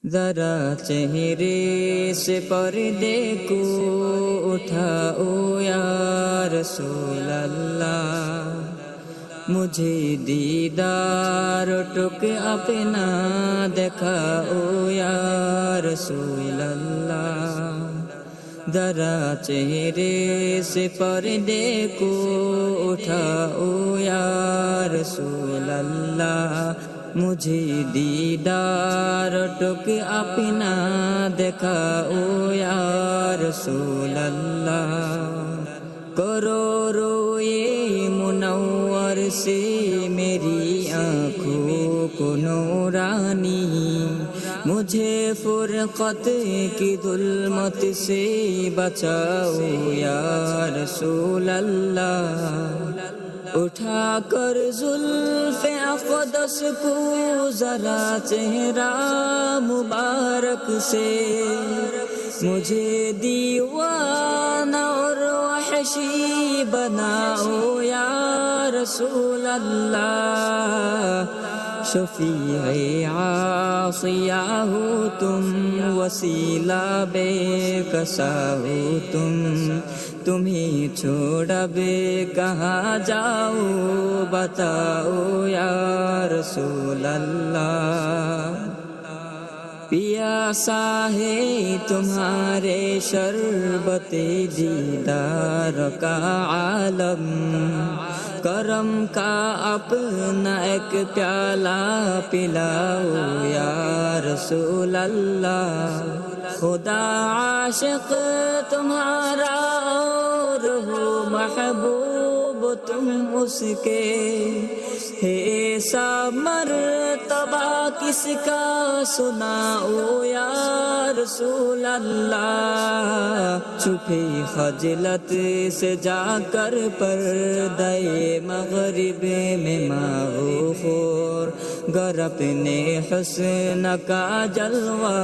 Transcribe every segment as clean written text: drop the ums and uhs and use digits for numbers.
ذرا چہرے سے پردے کو اٹھاؤ یا رسول اللہ، مجھے دیدار ٹک اپنا دکھاؤ یا رسول اللہ، ذرا چہرے سے پردے کو اٹھاؤ یا رسول اللہ، مجھے دیدار ٹک اپنا دکھاؤ یا رسول اللہ، کرو روئے منور سے میری آنکھوں کو نورانی، مجھے فرقت کی ظلمت سے بچاؤ یا رسول اللہ، اٹھا کر زلف اقدس کو ذرا چہرہ مبارک سے، مجھے دیوانہ اور وحشی بناؤ یا رسول اللہ، شفیع عاصیہ ہو تم، وسیلہ بے کسا ہو تم، تمہیں چھوڑ اب کہاں جاؤ بتاؤ یا رسول اللہ، پیاسا ہے تمہارے شربت دیدار کا عالم، کرم کا اپنا ایک پیالہ پلاؤ یا رسول اللہ، خدا عاشق تمہارا اور ہو محبوب تم اس کے، ہے ایسا مرتبہ کس کا سناؤ یا رسول اللہ، چھپی خجلت سے جا کر پردہ مغرب میں ماں خور، گر اپنے حسن کا جلوہ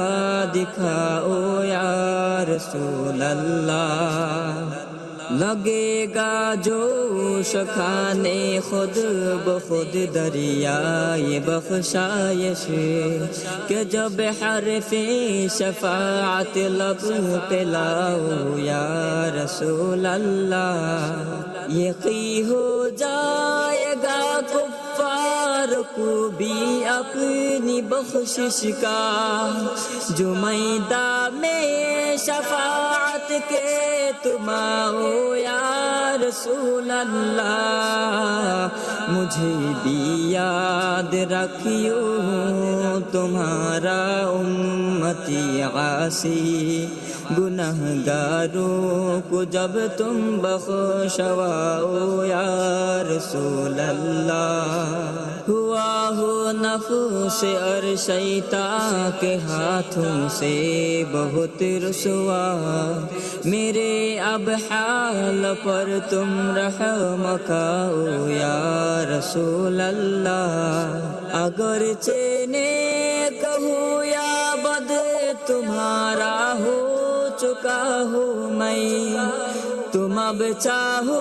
دکھاؤ یا رسول اللہ، لگے گا جوش کھانے خود بخود دریائے بخشائش کہ جب حرف شفاعت لب پہ لاؤ یا رسول اللہ، یقین ہو جائے گا کفار کو بھی اپنی بخشش کا، جو میدان میں شفاعت کے تم آؤ یا رسول اللہ، مجھے بھی یاد رکھیو تمہارا امتی عاصی، گنہگاروں کو جب تم بخشواؤ یا رسول اللہ، ہوا ہو نفس اور شیطان کے ہاتھوں سے بہت رسوا، میرے اب حال پر تم رحم کھاؤ یا رسول اللہ، اگرچہ نیک ہو یا بد تمہارا ہو چکا ہوں میں، تم اب چاہو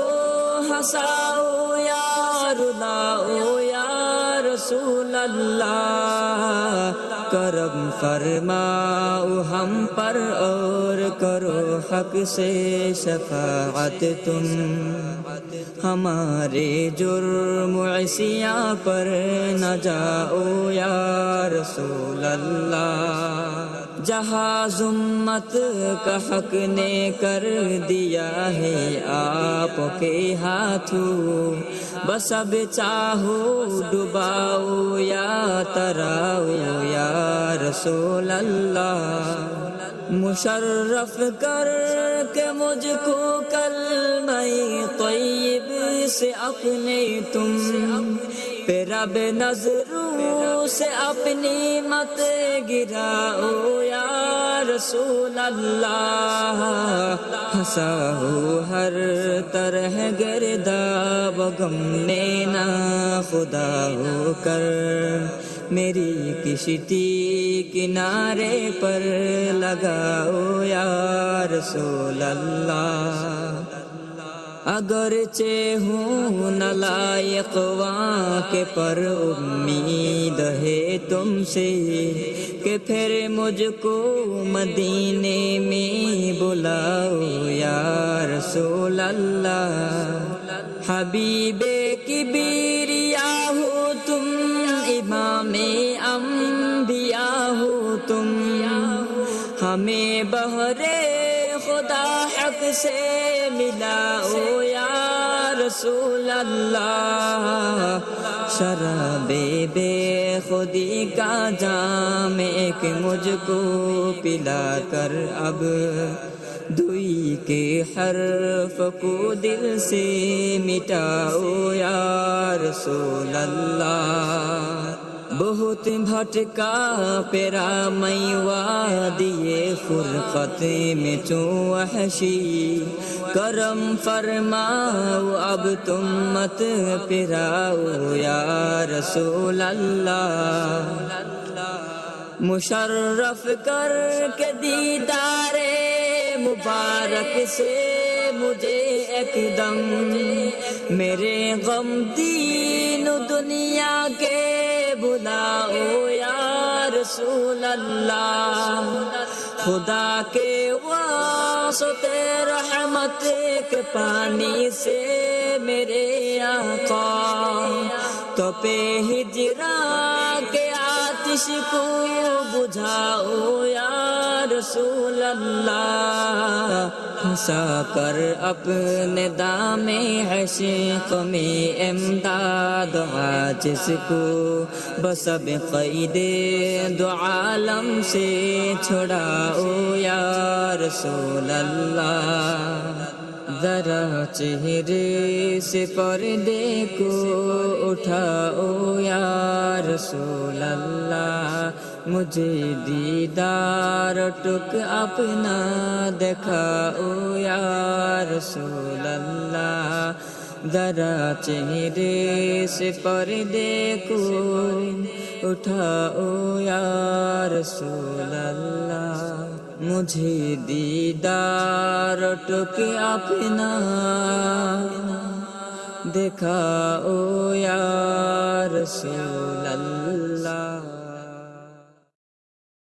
ہنساؤ یا رلاؤ یا رسول اللہ، کرم فرماؤ ہم پر اور کرو حق سے شفاعت تم، ہمارے جرم عصیاں پر نہ جاؤ یا رسول اللہ، جہاں ذمت کا حق نے کر دیا ہے آپ کے ہاتھوں، بس اب چاہو ڈباؤ یا تراؤ یا رسول اللہ، مشرف کر کے مجھ کو کلمہ طیب سے اپنے تم، پہ رب نظروں سے اپنی مت گراؤ یا رسول اللہ، ہنسا ہو ہر طرح گرداب غم نے نہ خدا ہو کر، میری کشتی کنارے پر لگاؤ یا رسول اللہ، اگرچہ ہوں نالائق وہاں کے پر امید ہے تم سے کہ پھر مجھ کو مدینے میں بلاؤ یا رسول اللہ۔ حبیب کبریا ہو تم، امام انبیاء ہو تم، ہمیں بہرے خدا حق سے ملاؤ یا رسول اللہ۔ شراب بے خودی کا جام ایک مجھ کو پلا کر اب، دوئی کے حرف کو دل سے مٹاؤ یا رسول اللہ۔ بہت بھٹکا پھرا میں وادی فرقت میں چوں وحشی، کرم فرماؤ اب تم مت پھراؤ یا رسول اللہ۔ مشرف کر کے دیدار مبارک سے مجھے ایک دم، میرے غم دین و دنیا کے بلاؤ یا رسول اللہ۔ خدا کے واسطے رحمت کے پانی سے میرے آقا، تو پہ ہجراں کے آتش کو بجھاؤ یا رسول اللہ۔ ہنسا کر اپنے دام عشق میں امداد عاجز کو، بس اب قید دو عالم سے چھڑاؤ یا رسول اللہ۔ ذرا چہرے سے پردے کو اٹھاؤ یا رسول اللہ، مجھے دیدار ٹک اپنا دکھاؤ یا رسول اللہ۔ ذرا چہرے سے پردے کو اٹھاؤ یا رسول اللہ، مجھے دیدار ٹک اپنا دکھاؤ یا رسول اللہ۔